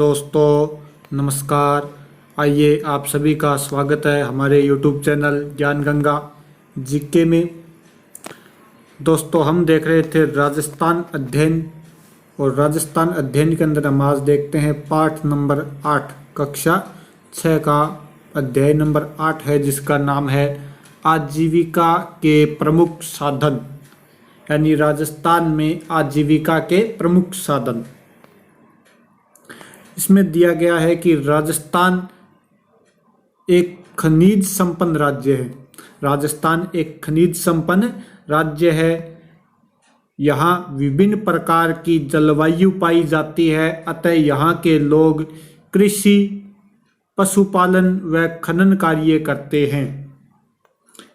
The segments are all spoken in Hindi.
दोस्तों, नमस्कार। आइए, आप सभी का स्वागत है हमारे YouTube चैनल ज्ञान गंगा जीके में। दोस्तों, हम देख रहे थे राजस्थान अध्ययन, और राजस्थान अध्ययन के अंदर हम आज देखते हैं पाठ नंबर 8, कक्षा 6 का अध्याय नंबर 8 है, जिसका नाम है आजीविका के प्रमुख साधन, यानी राजस्थान में आजीविका के प्रमुख साधन। इसमें दिया गया है कि राजस्थान एक खनिज संपन्न राज्य है। राजस्थान एक खनिज संपन्न राज्य है। यहाँ विभिन्न प्रकार की जलवायु पाई जाती है, अतः यहाँ के लोग कृषि, पशुपालन व खनन कार्य करते हैं।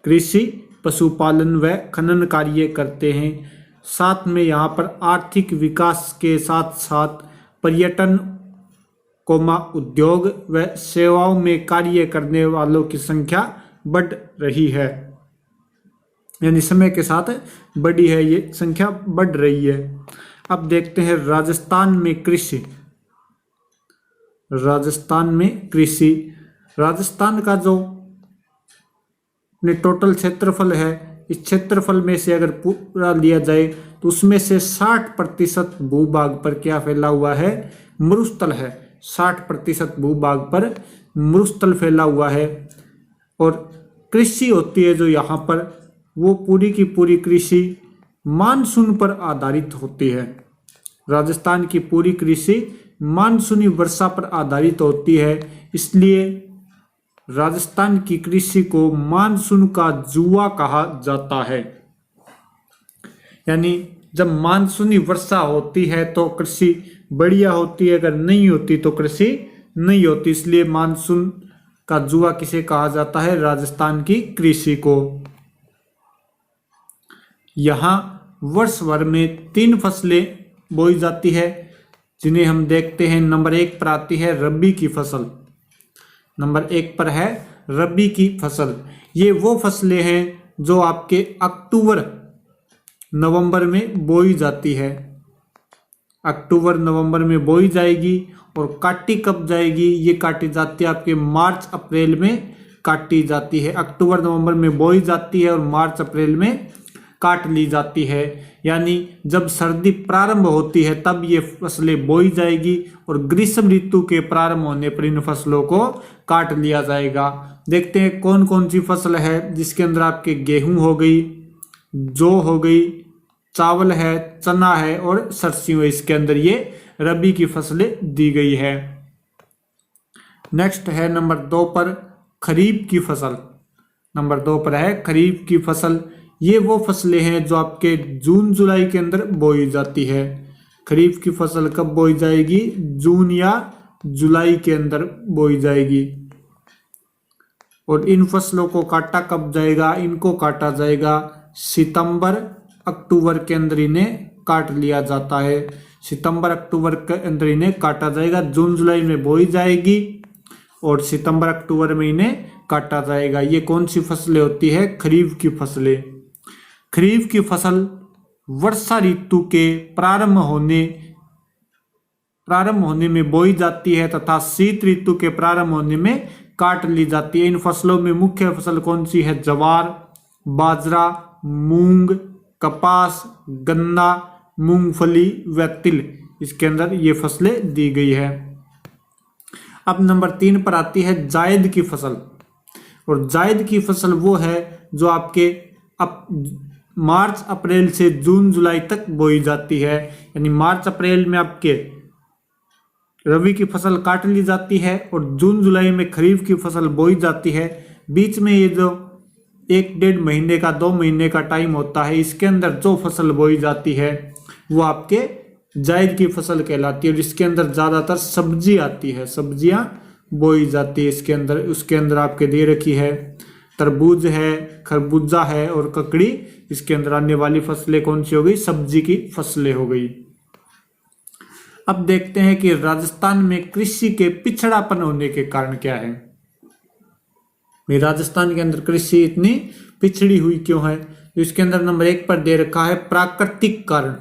कृषि, पशुपालन व खनन कार्य करते हैं। साथ में यहाँ पर आर्थिक विकास के साथ साथ पर्यटन, उद्योग व सेवाओं में कार्य करने वालों की संख्या बढ़ रही है, यानी समय के साथ बढ़ी है, ये संख्या बढ़ रही है। अब देखते हैं राजस्थान में कृषि। राजस्थान में कृषि, राजस्थान का जो टोटल क्षेत्रफल है, इस क्षेत्रफल में से अगर पूरा लिया जाए तो उसमें से 60% भूभाग पर क्या फैला हुआ है? मरुस्थल है। 60% भूभाग पर मरुस्थल फैला हुआ है। और कृषि होती है जो यहाँ पर, वो पूरी की पूरी कृषि मानसून पर आधारित होती है। राजस्थान की पूरी कृषि मानसूनी वर्षा पर आधारित होती है, इसलिए राजस्थान की कृषि को मानसून का जुआ कहा जाता है। यानी जब मानसूनी वर्षा होती है तो कृषि बढ़िया होती है, अगर नहीं होती तो कृषि नहीं होती, इसलिए मानसून का जुआ किसे कहा जाता है? राजस्थान की कृषि को। यहाँ वर्ष भर में 3 फसलें बोई जाती है, जिन्हें हम देखते हैं। नंबर 1 पर आती है रबी की फसल। नंबर 1 पर है रबी की फसल। ये वो फसलें हैं जो आपके अक्टूबर नवंबर में बोई जाती है। अक्टूबर नवंबर में बोई जाएगी और काटी कब जाएगी? ये काटी जाती है आपके मार्च अप्रैल में काटी जाती है। अक्टूबर नवंबर में बोई जाती है और मार्च अप्रैल में काट ली जाती है। यानी जब सर्दी प्रारंभ होती है तब ये फसलें बोई जाएगी और ग्रीष्म ऋतु के प्रारंभ होने पर इन फसलों को काट लिया जाएगा। देखते हैं कौन कौन सी फसल है, जिसके अंदर आपके गेहूं हो गई, जौ हो गई, चावल है, चना है और सरसों है। इसके अंदर ये रबी की फसलें दी गई है। नेक्स्ट है नंबर 2 पर खरीफ की फसल। नंबर 2 पर है खरीफ की फसल। ये वो फसलें हैं जो आपके जून जुलाई के अंदर बोई जाती है। खरीफ की फसल कब बोई जाएगी? जून या जुलाई के अंदर बोई जाएगी। और इन फसलों को काटा कब जाएगा? इनको काटा जाएगा सितंबर अक्टूबर के अंदर, इन्हें काट लिया जाता है। सितंबर अक्टूबर के अंदर इन्हें काटा जाएगा। जून जुलाई में बोई जाएगी और सितंबर अक्टूबर में इन्हें काटा जाएगा। ये कौन सी फसलें होती है? खरीफ की फसलें। खरीफ की फसल वर्षा ऋतु के प्रारंभ होने में बोई जाती है तथा शीत ऋतु के प्रारंभ होने में काट ली जाती है। इन फसलों में मुख्य फसल कौन सी है? जवार, बाजरा, मूंग, कपास, गन्ना, मूंगफली व तिल। इसके अंदर ये फसलें दी गई है। अब नंबर 3 पर आती है जायद की फसल। और जायद की फसल वो है जो आपके मार्च अप्रैल से जून जुलाई तक बोई जाती है। यानी मार्च अप्रैल में आपके रबी की फसल काट ली जाती है और जून जुलाई में खरीफ की फसल बोई जाती है। बीच में ये जो 1-1.5 महीने का, 2 महीने का टाइम होता है, इसके अंदर जो फसल बोई जाती है वो आपके जायद की फसल कहलाती है। और इसके अंदर ज़्यादातर सब्जी आती है, सब्जियां बोई जाती है इसके अंदर। उसके अंदर आपके दे रखी है तरबूज है, खरबूजा है और ककड़ी। इसके अंदर आने वाली फसलें कौन सी हो गई? सब्जी की फसलें हो गई। अब देखते हैं कि राजस्थान में कृषि के पिछड़ापन होने के कारण क्या है। राजस्थान के अंदर कृषि इतनी पिछड़ी हुई क्यों है? तो इसके अंदर नंबर 1 पर दे रखा है प्राकृतिक कारण।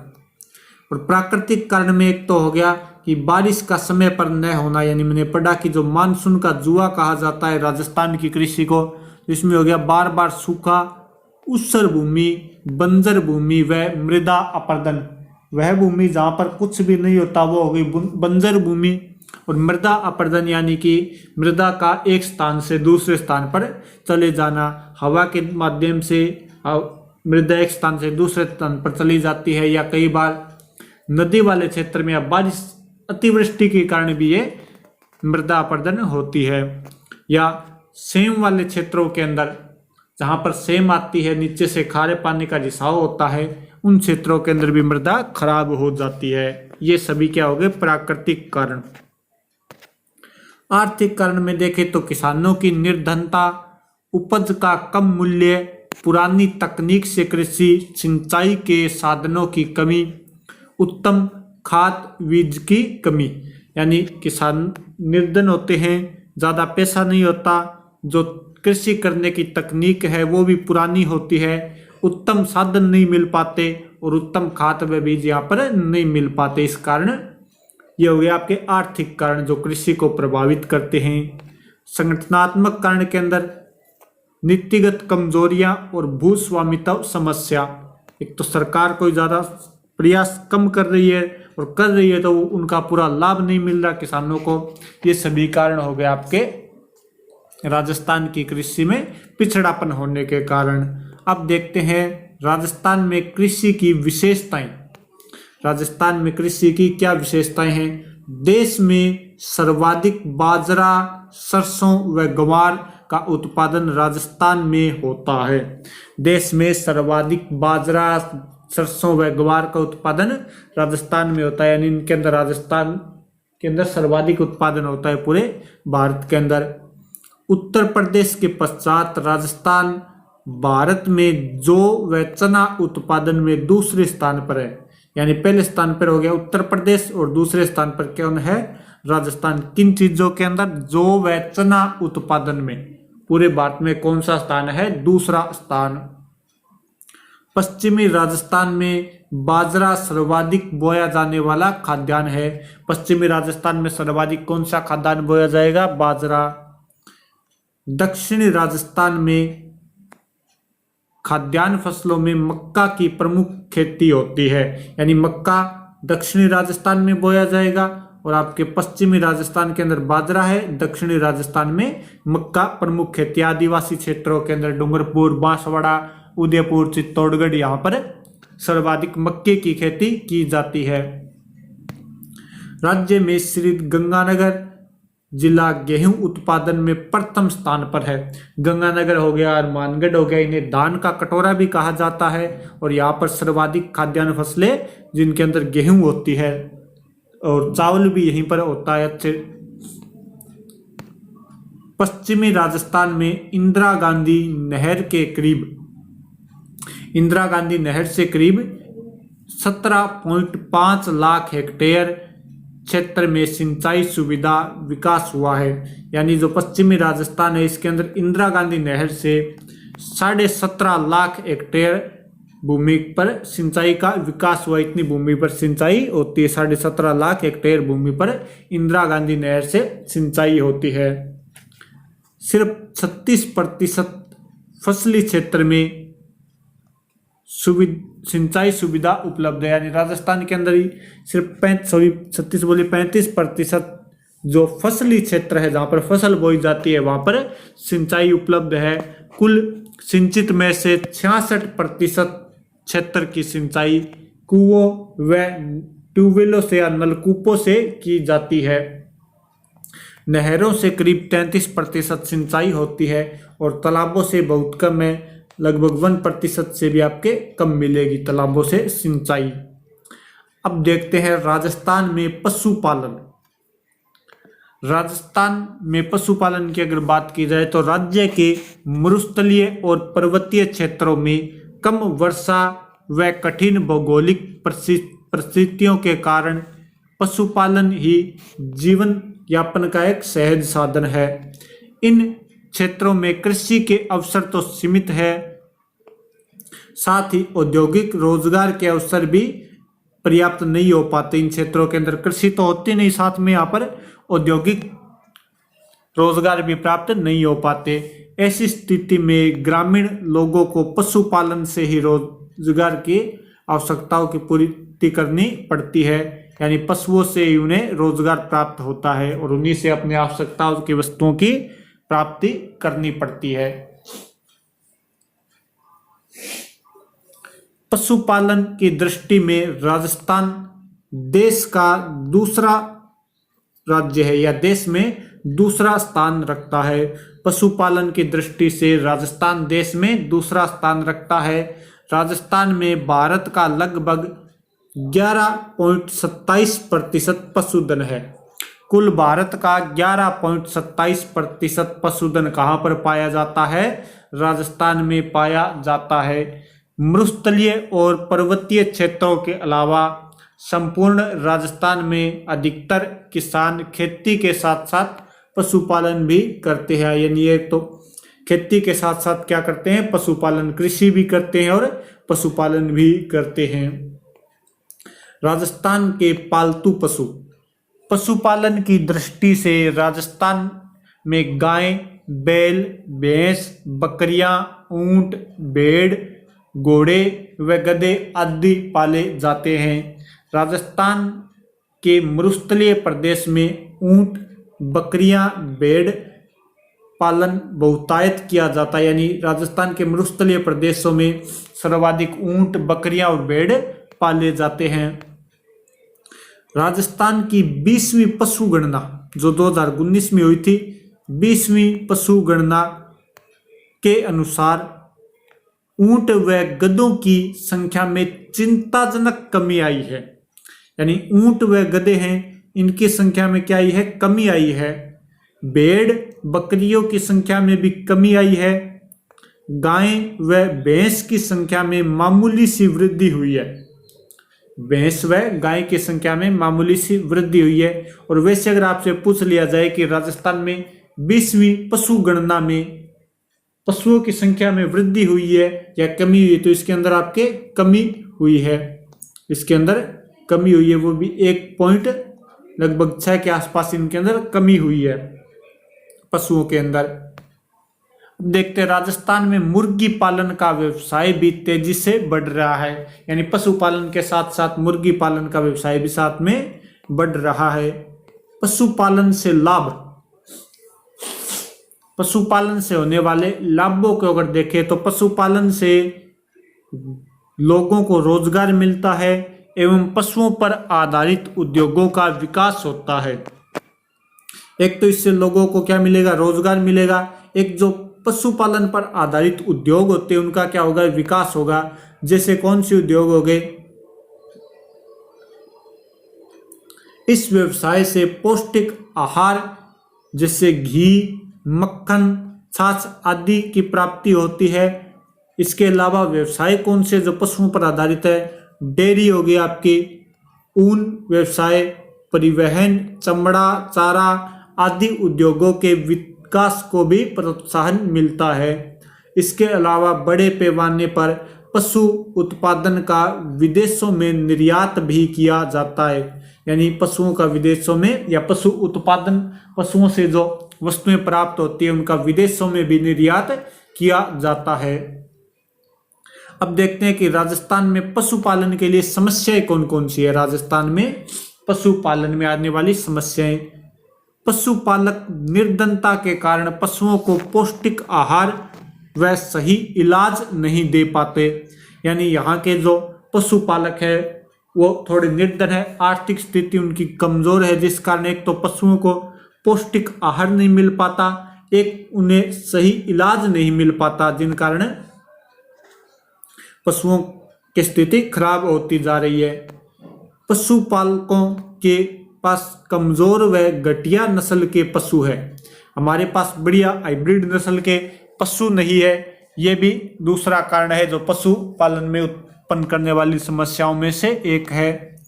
और प्राकृतिक कारण में एक तो हो गया कि बारिश का समय पर न होना, यानी मैंने पढ़ा कि जो मानसून का जुआ कहा जाता है राजस्थान की कृषि को, तो इसमें हो गया बार बार सूखा, ऊसर भूमि, बंजर भूमि व मृदा अपरदन। वह भूमि जहाँ पर कुछ भी नहीं होता वो हो गई बंजर भूमि, और मृदा अपरदन यानी कि मृदा का एक स्थान से दूसरे स्थान पर चले जाना, हवा के माध्यम से मृदा एक स्थान से दूसरे स्थान पर चली जाती है, या कई बार नदी वाले क्षेत्र में या बारिश अतिवृष्टि के कारण भी ये मृदा अपरदन होती है, या सेम वाले क्षेत्रों के अंदर जहाँ पर सेम आती है, नीचे से खारे पानी का रिसाव होता है, उन क्षेत्रों के अंदर भी मृदा खराब हो जाती है। ये सभी क्या हो गए? प्राकृतिक कारण। आर्थिक कारण में देखें तो किसानों की निर्धनता, उपज का कम मूल्य, पुरानी तकनीक से कृषि सिंचाई के साधनों की कमी, उत्तम खाद बीज की कमी। यानी किसान निर्धन होते हैं, ज़्यादा पैसा नहीं होता, जो कृषि करने की तकनीक है वो भी पुरानी होती है, उत्तम साधन नहीं मिल पाते और उत्तम खाद व बीज यहाँ पर नहीं मिल पाते। इस कारण ये हो गया आपके आर्थिक कारण जो कृषि को प्रभावित करते हैं। संगठनात्मक कारण के अंदर नीतिगत कमजोरियां और भूस्वामित्व समस्या। एक तो सरकार कोई ज़्यादा प्रयास कम कर रही है और कर रही है तो उनका पूरा लाभ नहीं मिल रहा किसानों को। ये सभी कारण हो गए आपके राजस्थान की कृषि में पिछड़ापन होने के कारण। अब देखते हैं राजस्थान में कृषि की विशेषताएं। राजस्थान में कृषि की क्या विशेषताएं हैं? देश में सर्वाधिक बाजरा, सरसों व ग्वार का उत्पादन राजस्थान में होता है। देश में सर्वाधिक बाजरा, सरसों व ग्वार का उत्पादन राजस्थान में होता है, यानी इनके अंदर राजस्थान के अंदर सर्वाधिक उत्पादन होता है पूरे भारत के अंदर। उत्तर प्रदेश के पश्चात राजस्थान भारत में जौ व चना उत्पादन में दूसरे स्थान पर है। यानी पहले स्थान पर हो गया उत्तर प्रदेश और दूसरे स्थान पर कौन है? राजस्थान। किन चीजों के अंदर? जौ व चना उत्पादन में पूरे भारत में कौन सा स्थान है? दूसरा स्थान। पश्चिमी राजस्थान में बाजरा सर्वाधिक बोया जाने वाला खाद्यान्न है। पश्चिमी राजस्थान में सर्वाधिक कौन सा खाद्यान्न बोया जाएगा? बाजरा। दक्षिणी राजस्थान में खाद्यान्न फसलों में मक्का की प्रमुख खेती होती है, यानी मक्का दक्षिणी राजस्थान में बोया जाएगा और आपके पश्चिमी राजस्थान के अंदर बाजरा है, दक्षिणी राजस्थान में मक्का प्रमुख खेती। आदिवासी क्षेत्रों के अंदर डूंगरपुर, बांसवाड़ा, उदयपुर, चित्तौड़गढ़ यहाँ पर सर्वाधिक मक्के की खेती की जाती है। राज्य में श्री गंगानगर जिला गेहूं उत्पादन में प्रथम स्थान पर है। गंगानगर हो गया, हनुमानगढ़ हो गया, इन्हें धान का कटोरा भी कहा जाता है और यहाँ पर सर्वाधिक खाद्यान्न फसलें जिनके अंदर गेहूं होती है और चावल भी यहीं पर होता है अच्छे। पश्चिमी राजस्थान में इंदिरा गांधी नहर से करीब 17.5 लाख हेक्टेयर क्षेत्र में सिंचाई सुविधा विकास हुआ है। यानी जो पश्चिमी राजस्थान है इसके अंदर इंदिरा गांधी नहर से 17.5 लाख हेक्टेयर भूमि पर सिंचाई का विकास हुआ। इतनी भूमि पर सिंचाई होती है, 17.5 लाख हेक्टेयर भूमि पर इंदिरा गांधी नहर से सिंचाई होती है। सिर्फ 36% फसली क्षेत्र में सिंचाई सुविधा उपलब्ध है। यानी राजस्थान के अंदर ही सिर्फ 35% जो फसली क्षेत्र है जहाँ पर फसल बोई जाती है वहाँ पर सिंचाई उपलब्ध है। कुल सिंचित में से 66% क्षेत्र की सिंचाई कुओं व ट्यूबवेलों से या नलकूपों से की जाती है। नहरों से करीब 33% सिंचाई होती है और तालाबों से बहुत कम है, लगभग 1% से भी आपके कम मिलेगी तालाबों से सिंचाई। अब देखते हैं राजस्थान में पशुपालन। राजस्थान में पशुपालन की अगर बात की जाए तो राज्य के मरुस्थलीय और पर्वतीय क्षेत्रों में कम वर्षा व कठिन भौगोलिक परिस्थितियों के कारण पशुपालन ही जीवन यापन का एक सहज साधन है। इन क्षेत्रों में कृषि के अवसर तो सीमित है, साथ ही औद्योगिक रोजगार के अवसर भी पर्याप्त नहीं हो पाते इन क्षेत्रों के अंदर। कृषि तो होती नहीं, साथ में यहाँ पर औद्योगिक रोजगार भी प्राप्त नहीं हो पाते। ऐसी स्थिति में ग्रामीण लोगों को पशुपालन से ही रोजगार की आवश्यकताओं की पूर्ति करनी पड़ती है, यानी पशुओं से ही उन्हें रोजगार प्राप्त होता है और उन्हीं से अपनी आवश्यकताओं की वस्तुओं की प्राप्ति करनी पड़ती है। पशुपालन की दृष्टि में राजस्थान देश का दूसरा राज्य है या देश में दूसरा स्थान रखता है। पशुपालन की दृष्टि से राजस्थान देश में दूसरा स्थान रखता है। राजस्थान में भारत का लगभग 11.27% पशुधन है। कुल भारत का 11.27% पशुधन कहाँ पर पाया जाता है? राजस्थान में पाया जाता है। मरुस्थलीय और पर्वतीय क्षेत्रों के अलावा संपूर्ण राजस्थान में अधिकतर किसान खेती के साथ साथ पशुपालन भी करते हैं, यानी ये तो खेती के साथ साथ क्या करते हैं? पशुपालन, कृषि भी करते हैं और पशुपालन भी करते हैं। राजस्थान के पालतू पशु, पशुपालन की दृष्टि से राजस्थान में गाय, बैल, भैंस, बकरियां, ऊंट, भेड़, घोड़े व गधे आदि पाले जाते हैं। राजस्थान के मरुस्थलीय प्रदेश में ऊंट, बकरियां, भेड़ पालन बहुतायत किया जाता है, यानी राजस्थान के मरुस्थलीय प्रदेशों में सर्वाधिक ऊंट, बकरियां और भेड़ पाले जाते हैं। राजस्थान की 20वीं पशु गणना जो 2019 में हुई थी, 20वीं पशु गणना के अनुसार ऊंट व गधों की संख्या में चिंताजनक कमी आई है, यानी ऊंट व गधे हैं इनकी संख्या में क्या आई है? कमी आई है। भेड़ बकरियों की संख्या में भी कमी आई है। गाय व भैंस की संख्या में मामूली सी वृद्धि हुई है। भैंस व गाय की संख्या में मामूली सी वृद्धि हुई है। और वैसे अगर आपसे पूछ लिया जाए कि राजस्थान में 20वीं पशु गणना में पशुओं की संख्या में वृद्धि हुई है या कमी हुई है, तो इसके अंदर आपके कमी हुई है। इसके अंदर कमी हुई है, वो भी 1.6 के आसपास इनके अंदर कमी हुई है पशुओं के अंदर। देखते हैं राजस्थान में मुर्गी पालन का व्यवसाय भी तेजी से बढ़ रहा है, यानी पशुपालन के साथ साथ मुर्गी पालन का व्यवसाय भी साथ में बढ़ रहा है। पशुपालन से लाभ, पशुपालन से होने वाले लाभों को अगर देखें तो पशुपालन से लोगों को रोजगार मिलता है एवं पशुओं पर आधारित उद्योगों का विकास होता है। एक तो इससे लोगों को क्या मिलेगा? रोजगार मिलेगा। एक जो पशुपालन पर आधारित उद्योग होते हैं उनका क्या होगा? विकास होगा। जैसे कौन से उद्योग हो गए? इस व्यवसाय से पौष्टिक आहार जैसे घी, मक्खन, छाछ आदि की प्राप्ति होती है। इसके अलावा व्यवसाय कौन से जो पशुओं पर आधारित है? डेयरी हो गई आपकी, ऊन व्यवसाय, परिवहन, चमड़ा, चारा आदि उद्योगों के विकास को भी प्रोत्साहन मिलता है। इसके अलावा बड़े पैमाने पर पशु उत्पादन का विदेशों में निर्यात भी किया जाता है, यानी पशुओं का विदेशों में या पशु उत्पादन, पशुओं से जो वस्तुएं प्राप्त होती है उनका विदेशों में भी निर्यात किया जाता है। अब देखते हैं कि राजस्थान में पशुपालन के लिए समस्याएं कौन कौन सी है। राजस्थान में पशुपालन में आने वाली समस्याएं, पशुपालक निर्धनता के कारण पशुओं को पौष्टिक आहार व सही इलाज नहीं दे पाते, यानी यहाँ के जो पशुपालक है वो थोड़े निर्धन है, आर्थिक स्थिति उनकी कमजोर है, जिस कारण एक तो पशुओं को पौष्टिक आहार नहीं मिल पाता, एक उन्हें सही इलाज नहीं मिल पाता, जिन कारण पशुओं की स्थिति खराब होती जा रही है। पशुपालकों के पास कमजोर व घटिया नस्ल के पशु है, हमारे पास बढ़िया हाइब्रिड नस्ल के पशु नहीं है, ये भी दूसरा कारण है जो पशुपालन में उत्पन्न करने वाली समस्याओं में से एक है।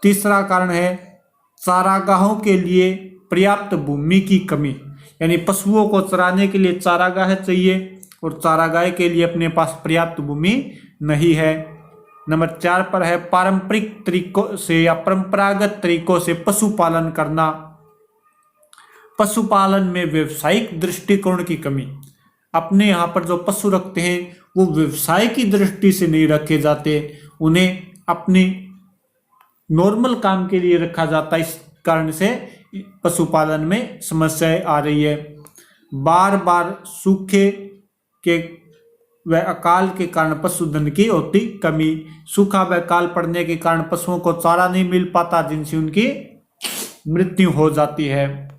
तीसरा कारण है चारागाहों के लिए पर्याप्त भूमि की कमी, यानी पशुओं को चराने के लिए चारागाह चाहिए और चारागाह के लिए अपने पास पर्याप्त भूमि नहीं है। नंबर 4 पर है पारंपरिक तरीकों से या परंपरागत तरीकों से पशुपालन करना। पशुपालन में व्यवसायिक दृष्टिकोण की कमी। अपने यहाँ पर जो पशु रखते हैं वो व्यवसाय की दृष्टि से नहीं रखे जाते, उन्हें अपने नॉर्मल काम के लिए रखा जाता है। इस कारण से पशुपालन में समस्याएं आ रही है। बार बार सूखे के व अकाल के कारण पशुधन की होती कमी। सूखा व अकाल पड़ने के कारण पशुओं को चारा नहीं मिल पाता, जिनसे उनकी मृत्यु हो जाती है।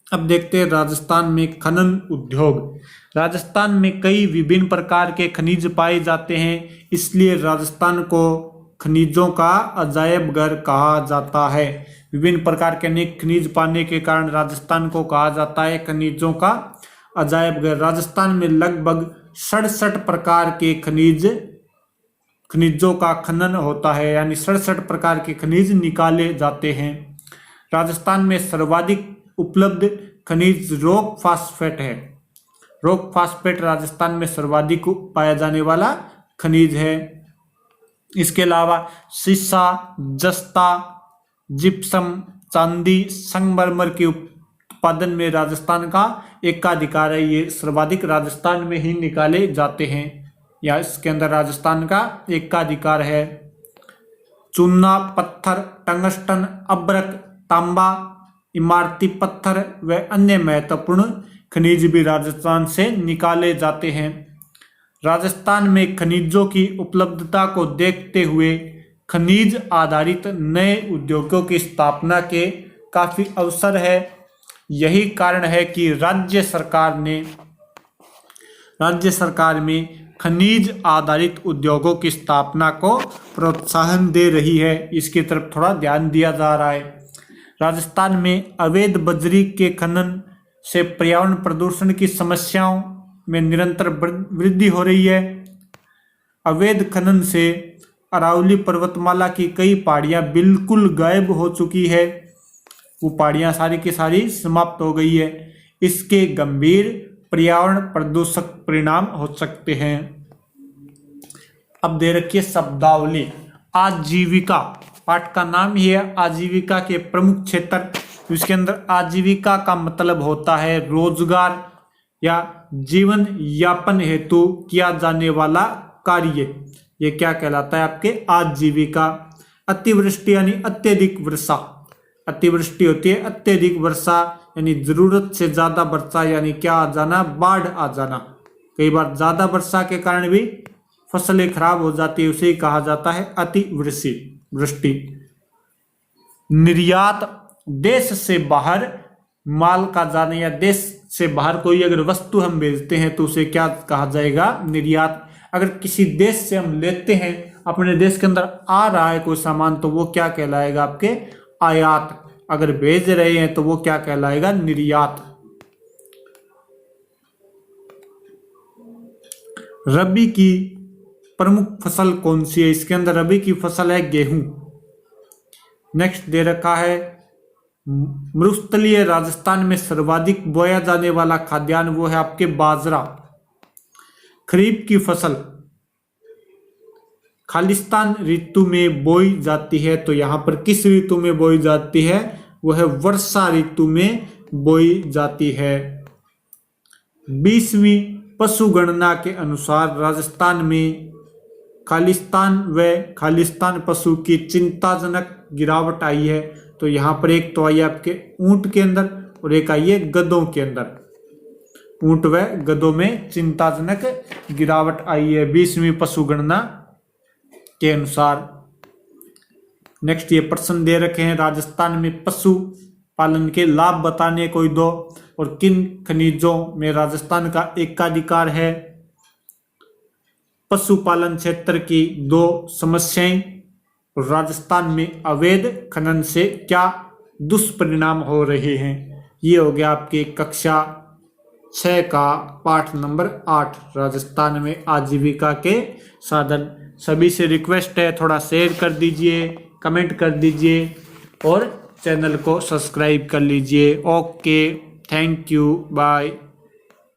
अब देखते हैं राजस्थान में खनन उद्योग। राजस्थान में कई विभिन्न प्रकार के खनिज पाए जाते हैं, इसलिए राजस्थान को खनिजों का अजायब घर कहा जाता है। विभिन्न प्रकार के अनेक खनिज पाने के कारण राजस्थान को कहा जाता है खनिजों का अजायब घर। राजस्थान में लगभग 67 प्रकार के खनिजों का खनन होता है, यानी 67 प्रकार के खनिज निकाले जाते हैं। राजस्थान में सर्वाधिक उपलब्ध खनिज रॉक फास्फेट है। रॉक फास्फेट राजस्थान में सर्वाधिक पाया जाने वाला खनिज है। इसके अलावा सीसा, जस्ता, जिप्सम, चांदी, संगमरमर के उत्पादन में राजस्थान का एकाधिकार है। ये सर्वाधिक राजस्थान में ही निकाले जाते हैं, या इसके अंदर राजस्थान का एकाधिकार है। चूना, पत्थर, टंगस्टन, अब्रक, तांबा, इमारती पत्थर व अन्य महत्वपूर्ण खनिज भी राजस्थान से निकाले जाते हैं। राजस्थान में खनिजों की उपलब्धता को देखते हुए खनिज आधारित नए उद्योगों की स्थापना के काफी अवसर है। यही कारण है कि राज्य सरकार में खनिज आधारित उद्योगों की स्थापना को प्रोत्साहन दे रही है। इसकी तरफ थोड़ा ध्यान दिया जा रहा है। राजस्थान में अवैध बजरी के खनन से पर्यावरण प्रदूषण की समस्याओं में निरंतर वृद्धि हो रही है। अवैध खनन से अरावली पर्वतमाला की कई पहाड़ियां बिल्कुल गायब हो चुकी है। वो पहाड़ियां सारी की सारी समाप्त हो गई है। इसके गंभीर पर्यावरण प्रदूषक परिणाम हो सकते हैं। अब दे रखिए शब्दावली। आजीविका, पाठ का नाम ही है आजीविका के प्रमुख क्षेत्र। इसके अंदर आजीविका का मतलब होता है रोजगार या जीवन यापन हेतु किया जाने वाला कार्य। ये क्या कहलाता है आपके आजीविका। अतिवृष्टि यानी अत्यधिक वर्षा। अतिवृष्टि होती है अत्यधिक वर्षा, यानी जरूरत से ज्यादा वर्षा, यानी क्या आ जाना, बाढ़ आ जाना। कई बार ज्यादा वर्षा के कारण भी फसलें खराब हो जाती है, उसे ही कहा जाता है अतिवृष्टि। निर्यात, देश से बाहर माल का जाना, या देश से बाहर कोई अगर वस्तु हम भेजते हैं तो उसे क्या कहा जाएगा, निर्यात। अगर किसी देश से हम लेते हैं, अपने देश के अंदर आ रहा है कोई सामान, तो वो क्या कहलाएगा आपके आयात। अगर भेज रहे हैं तो वो क्या कहलाएगा, निर्यात। रबी की प्रमुख फसल कौन सी है? इसके अंदर रबी की फसल है गेहूं। नेक्स्ट दे रखा है मरुस्थलीय राजस्थान में सर्वाधिक बोया जाने वाला खाद्यान्न, वो है आपके बाजरा। खरीफ की फसल खालिस्तान ऋतु में बोई जाती है, तो यहां पर किस ऋतु में बोई जाती है, वो है वर्षा ऋतु में बोई जाती है। 20वीं पशु गणना के अनुसार राजस्थान में खालिस्तान पशु की चिंताजनक गिरावट आई है। तो यहाँ पर एक तो आई है आपके ऊंट के अंदर और एक आई है गधों के अंदर। ऊंट व गधों में चिंताजनक गिरावट आई है 20वीं पशु गणना के अनुसार। नेक्स्ट ये प्रश्न दे रखे हैं, राजस्थान में पशु पालन के लाभ बताने कोई दो, और किन खनिजों में राजस्थान का एकाधिकार है। पशुपालन क्षेत्र की दो समस्याएं, राजस्थान में अवैध खनन से क्या दुष्परिणाम हो रहे हैं। ये हो गया आपके कक्षा 6 का पाठ नंबर 8, राजस्थान में आजीविका के साधन। सभी से रिक्वेस्ट है थोड़ा शेयर कर दीजिए, कमेंट कर दीजिए और चैनल को सब्सक्राइब कर लीजिए। Okay, thank you, bye.